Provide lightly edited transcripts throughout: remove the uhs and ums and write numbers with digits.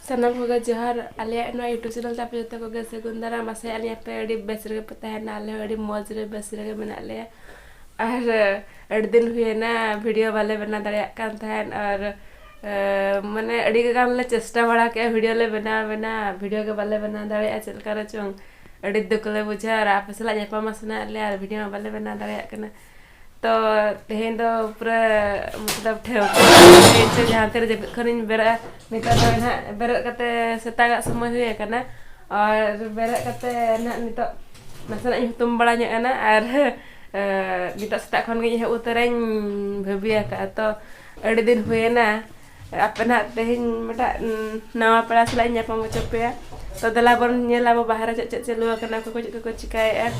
Sanam hoga johar alia no YouTube channel tapi jota koga segundara masa alia pe adi besre ke peta na ale adi mojre besre ke mena ale ar adi din huye na video wale bana dare kan thaen ar mane adi ke kan le chesta bada ke video le bana video ke wale bana dare a chel kara chong adi dukle bujha ar apesla nyapa masna ale ar video wale bana dare kana तो तेहें दो पूरा मतलब ठेव से जहाँ तेरे जब खरीन बेरा निता तो ना बेरा कते सेतागा समय हुए करना और बेरा कते ना निता मसला यूँ तुम बड़ा न्या ना और निता सेता खन गई है उतरें भविया का तो अड़ी दिन हुए ना अपना तेहें मटा नवा पड़ा सला न्या पंग चुपया तो दला बन न्या लाबो बाहर चलू करना को चिकाए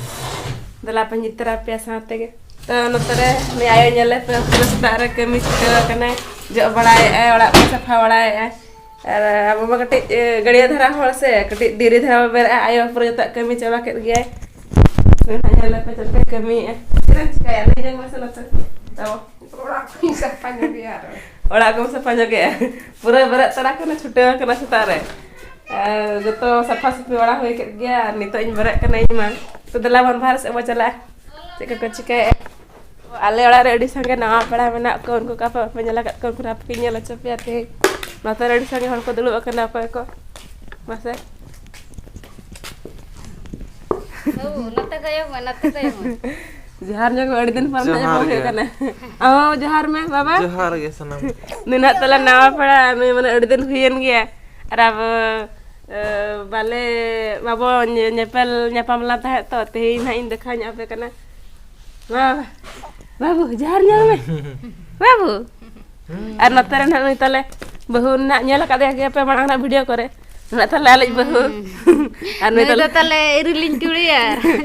दला पंजितरा पे साथे के तो नतरे मैं आयो nyale पूरा सेता कमी चिका करना जो बड़ा है बड़ा सफा बड़ा है और अब मैं कटे गड़िया धरा होड़ से कटे धीरे धरा बेर आयो पूरा जता कमी चाबा कर गया मैं nyale पे चलते कमी है किरण चिका या नहीं जंग मसला तो ओड़ा को सफा जो गया ओड़ा को सफा जो गया पूरा बेर तड़ा करना छुटे करना सेता रे जो तो सफा सफी बड़ा हो गया नितो इन बेर करना इमा तो दला बन बाहर से वो चला चिका चिका आले ओड़ा रे अडी संगे नवा पड़ा मेना को उनको का पेला को खुरा पिnya la चपे आते नता रे अडी संगे हन को दुलु कना को मासे ओ नते गयो जोहार जग अडी दिन पर ना हो कना ओ जोहार में बाबा जोहार गे सनम निना तला नवा पड़ा मैं माने अडी दिन हुयन गया और अब बाले बाबो nyapamला था तो ते ना इन देखा न्यापे कना वाह बाबू जोहार ᱧᱮᱞ में बाबू और नतरे ना नई तले बहु ना ᱧᱮᱞ का दे पे मांग ना वीडियो करे ना तले आले बहु और नई तले इरिलिन कुड़िया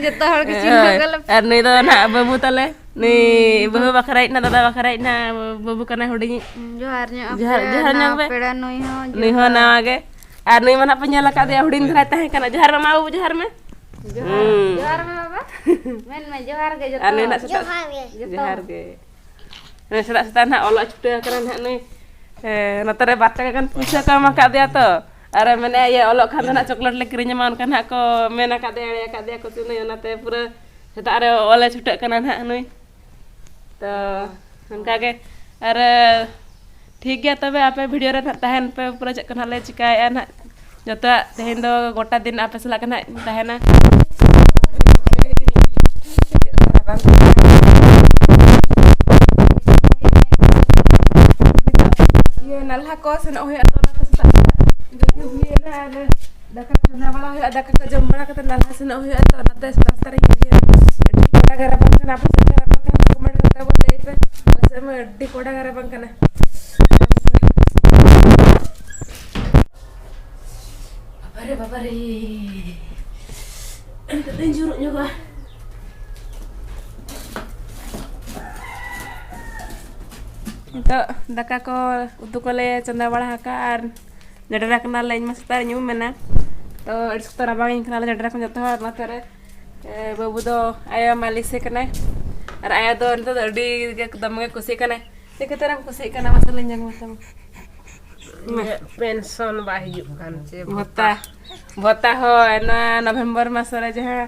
जतो हर के चिन्ह गल और नई तो ना बाबू तले नई बहु बखराई ना दादा बखराई ना बाबू कना हुडी जोहार ᱧᱚᱜ पे पेड़ा नई हो ना आगे और नई मना पे ᱧᱮᱞ का दे हुडी धरा ताहे कना जोहार में बाबू जोहार में बाबा में जोहार के जतो जोहार के ने सदा ना ओला छुटे करन ना नई नतरे बाटा कन पैसा कमा का दिया तो अरे मैंने ये ओलो खान ना चॉकलेट ले किरिन मान कना को मेना का दे को तुने नाते पूरा सदा रे ओले छुटे कना ना नई तो उनका के अरे ठीक गया तबे आपे वीडियो रे तहन पे पूरा चक कना ले चिकाया ना जतो तेहेन दो गोटा दिन आपे सला कना तहना ये नल्हा को से न होय तो ना सता जति हुई ना दका खाना वाला होय दका का जम बड़ा कत नल्हा से न होय तो ना ते सता रे ये कोड़ा घर बंकना आप से घर बंकना कमेंट करता बोले पे ऐसे में अड्डी कोड़ा घर बंकना बाबा रे अंत जरूर juga तो दाका को उतु को ले चंदा बड़ा हका और जडरा कना ले मस्तार न्यू मेना तो इस तरह बांग कना ले जडरा को जतो हर नतरे बाबू दो आया मालिक से कना और आया दो तो अडी एकदम के खुशी कना ते कतरा खुशी कना मसल जंग मतम पेंशन बाहियु कान से भत्ता हो ना नवंबर मास रे जहां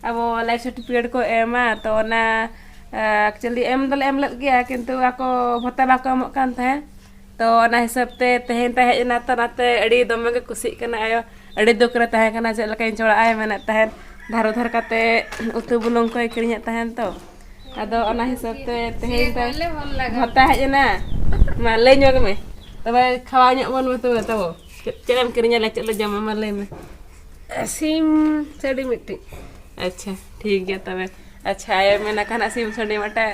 अब लाइफ सर्टिफिकेट को एमा तो ना एक्चुअली एम दले एम लग गया किंतु आको भत्ता बाको एमो कान थे तो ना हिसाब ते तेहेन तहे ना तो नाते अड़ी दमे के खुशी कना आयो अड़ी दुख रे तहे कना जे लका चोड़ा आय मेना तहे धारो धर काते उतु बुलंग को किरिया तहेन तो आदो ना हिसाब ते तेहेन ते भत्ता है ना मा ले ᱧᱚᱜ में तबे खावा ᱧᱚᱜ बन में तो चलम किरिया ले चल जमा मा ले में सिम सड़ी मिट्टी अच्छा ठीक है तबे अच्छा ये मैंने कहा सिम सड़ी मटा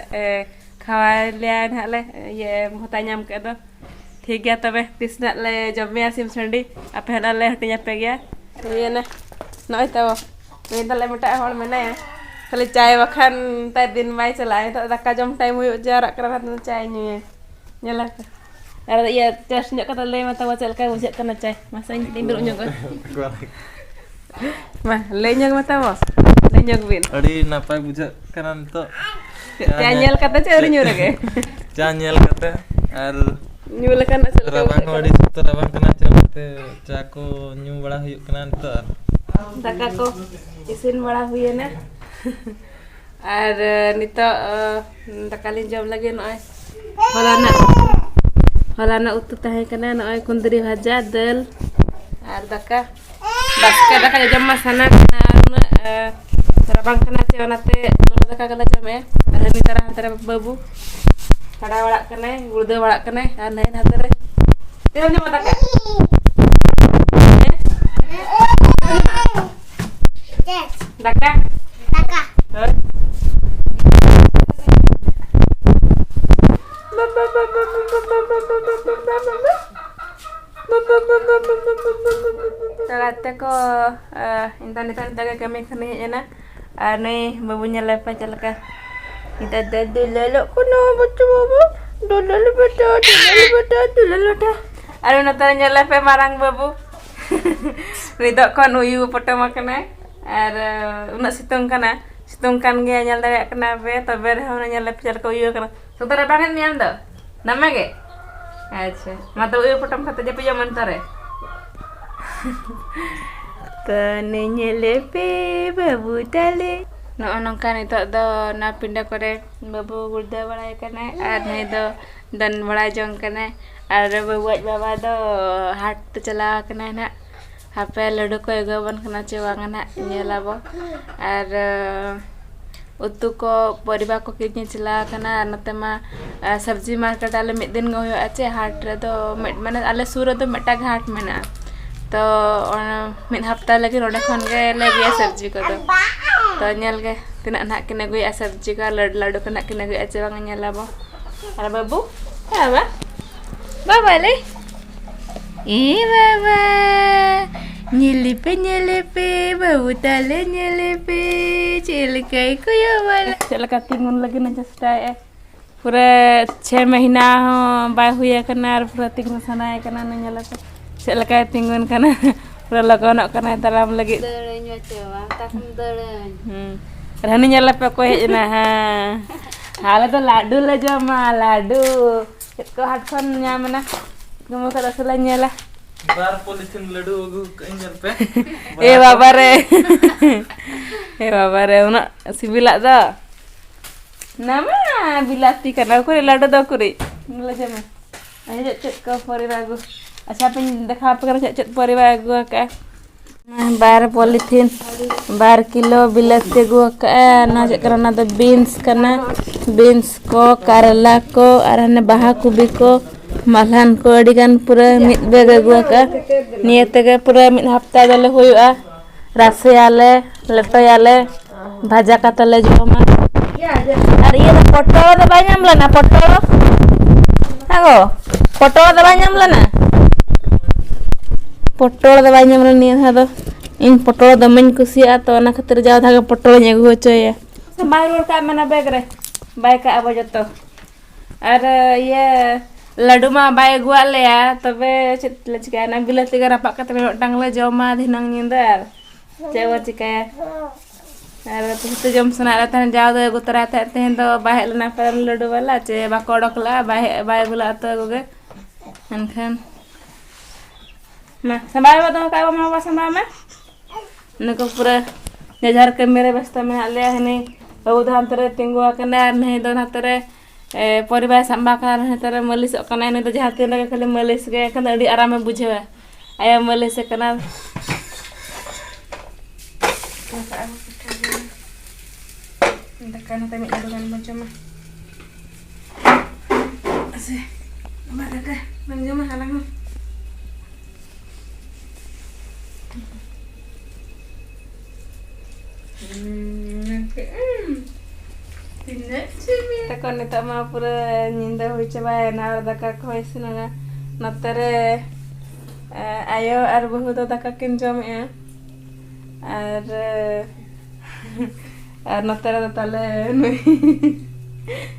खावा ले ना ले ये होता नाम के दो ठीक है तबे तिस ना ले जब में सिम सड़ी आपे ना ले हटिया पे गया तो ये ना नय तो मैं दले मटा होल में ना खाली चाय बखान ता दिन माई चलाए तो दाका जम टाइम हुई जरा करा तो चाय न्यू nyala अरे ये टेस्ट न्यक कता ले मता चल का बुझे कना चाय masa ini dulu nyok mah le nyok mata bos le nyok bin अड़ी नापाय बुझे कना तो nyel kata cari nyure ke nyel kata और ᱧᱩ ᱞᱮᱠᱷᱟᱱ rabang ko adi sutra rabang kana chate cha ko nyu bada huyuk kana nitor दाका को इसिन बड़ा हुए ना और नितो दाका लिन जम लगे नय हलाना उतु तहे कना नय कुंदरी भाजा दाल और दाका बास्के दाका जम मा सना ना rabang kana चे ओनाते लोला दाका गला जमे और नितरा हतरे बाबू खड़ा बड़ा कने गुर्दे बड़ा कने और नय हतरे तेल जमा दाका Daka. Daka. Terate ko internet daga kami kani na ani babunya lepa jalaka kita dadu lalu kuno baca babu dulu bata aru natanya lepa marang babu ridok kon uyu poto makana ar una situng kan ge nyal daga kana be tobe rehona nyal lepa jar ko uyu kana sutara banget niam do namage acha mata uyu poto kata je punya mantare Tanenya lepe babu tale no nongkan itu do na pindah kore babu gurda balai kana ar nei do dan balai jong kana ar babu baba do hat to chala kana na hape ladu ko egoban kana cewangana nyelabo ar utu ko परिवा को कितनी चला कना नतेमा सब्जी market आले मिद दिन गयो आचे हाट रे तो माने आले सुर तो मेटा घाट मेना तो मिद हफ्ता लगे रोडे खन गे ले गया सब्जी को तो नेल गे तिना ना किने गया सब्जी का लाडू कना किने गया आचे बांग नेलाबो अरे बाबू बाबा बाबा ले ए बाबा nyelipe babu tale nyelipe चिलकाई को यो वाला चिलका तिंगुन लगे न जस्ता है पूरा 6 महीना हो बाय हुए करना और पूरा तिंगुन सनाए करना न nyala तो चिलका तिंगुन करना पूरा लगन करना तराम लगे दरenya cewa takum deren रहने nyala पे को है ना हाल तो लाडू ले जो मा लाडू इसको हाथ खन nya mana kamu kada sela nyala bar politin ladu agu kanjal pe बाबा रे उना सिबिला दा nama bilati kana ko ladu da kuri nula jama ayo cek ko परिवार agu asa pen dekha apa kana cek परिवार agu ka bar politin bar kilo bilati agu ka na cek karena da beans ko karela ko arane baha kubi ko malhan ko adigan pura mid bag agu ka niate ga pura mid hafta dale hoyua rase ale leto ale bhaja katale joma ar iya da potolo da banyam lana potolo ago potolo da banyam lana potolo da banyam lana ni hado in potolo da main kusia to ona khatir jaw thaga potolo nyagu hochoya sambai ror ka mana bag re bai ka abo joto ar iya ladu ma bai gua le ya tobe chit le chika na bilati ga rapak kate dang le joma dhinang nyindar cewa chika ar tu jom sana ratan jaw do gutara te do bai lana per ladu wala che ba kodok la bai gula to goge enkhan ma sambai ba do ka ma ba sambai ma neko pura nejar ke mere basta me ale hene udhan tare tingu akana nahi do na tare परिवार संभा कर तरे मलिस कना ने तो जहाते लगे खाली मलिस गे कन अडी आराम में बुझेवा आया मलिस कना दकान तमे दुकान मचमा असे मारा का मंजमा हाlang takon nita ma pura nyinda hui coba na daka khoi sinana natare ayo ar bahu to daka kin jom ya ar natare tale nui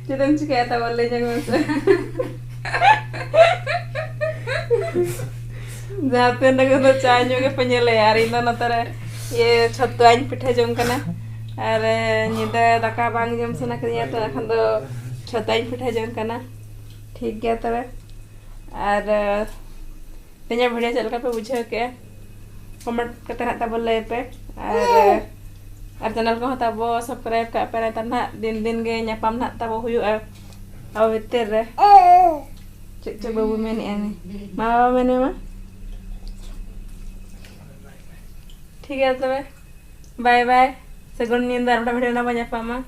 jidam chike ta bolle jago se जाते नगे तो चाय जो के पनेले यार इन natare ये छत्तु आइन पिठा जम kana और निदा दका बांग जम सना करिया तो एखन दो छताई पिठा जम kana ठीक गया तबे और तेज वीडियो चल पे बुझे के कमेंट करते ना तब लय पे और चैनल को तब सब्सक्राइब का पे ना दिन दिन गे नापाम ना तब हुआ अब भीतर रे चे बाबू मेने मा बाबा मेने मा ठीक है तब बाय बाय सगुन नींद वीडियो ना नापामा